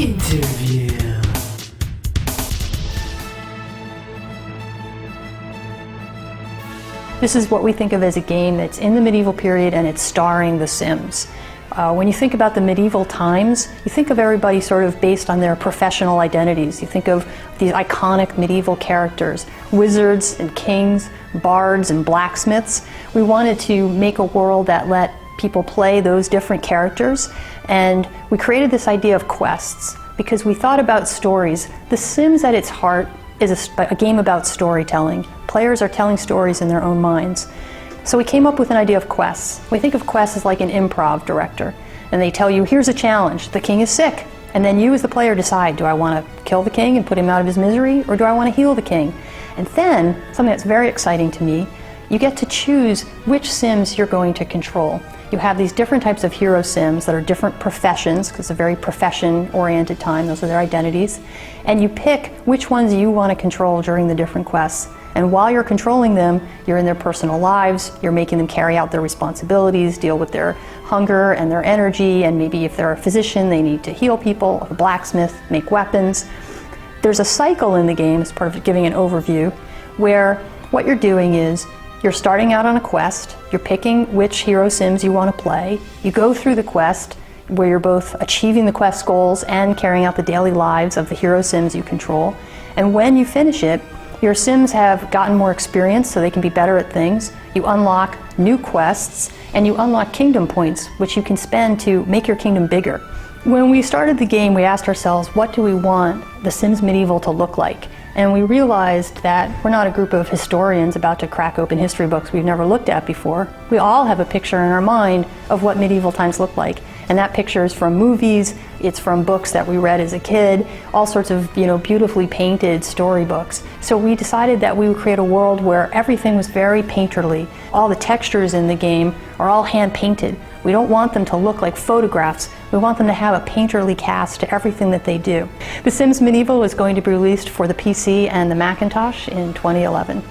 Interview. This is what we think of as a game that's in the medieval period and it's starring The Sims. When you think about the medieval times, you think of everybody sort of based on their professional identities. You think of these iconic medieval characters, wizards and kings, bards and blacksmiths. We wanted to make a world that let people play those different characters, and we created this idea of quests because we thought about stories. The Sims at its heart is a game about storytelling. Players are telling stories in their own minds. So we came up with an idea of quests. We think of quests as like an improv director, and they tell you, here's a challenge, the king is sick. And then you as the player decide, do I want to kill the king and put him out of his misery, or do I want to heal the king? And then, something that's very exciting to me, you get to choose which Sims you're going to control. You have these different types of hero Sims that are different professions, because it's a very profession-oriented time, those are their identities. And you pick which ones you want to control during the different quests. And while you're controlling them, you're in their personal lives, you're making them carry out their responsibilities, deal with their hunger and their energy, and maybe if they're a physician, they need to heal people, a blacksmith, make weapons. There's a cycle in the game, as part of giving an overview, where what you're doing is you're starting out on a quest, you're picking which hero Sims you want to play, you go through the quest where you're both achieving the quest goals and carrying out the daily lives of the hero Sims you control, and when you finish it, your Sims have gotten more experience so they can be better at things. You unlock new quests and you unlock kingdom points, which you can spend to make your kingdom bigger. When we started the game, we asked ourselves, what do we want The Sims Medieval to look like? And we realized that we're not a group of historians about to crack open history books we've never looked at before. We all have a picture in our mind of what medieval times look like. And that picture is from movies, it's from books that we read as a kid, all sorts of beautifully painted storybooks. So we decided that we would create a world where everything was very painterly. All the textures in the game are all hand painted. We don't want them to look like photographs. We want them to have a painterly cast to everything that they do. The Sims Medieval is going to be released for the PC and the Macintosh in 2011.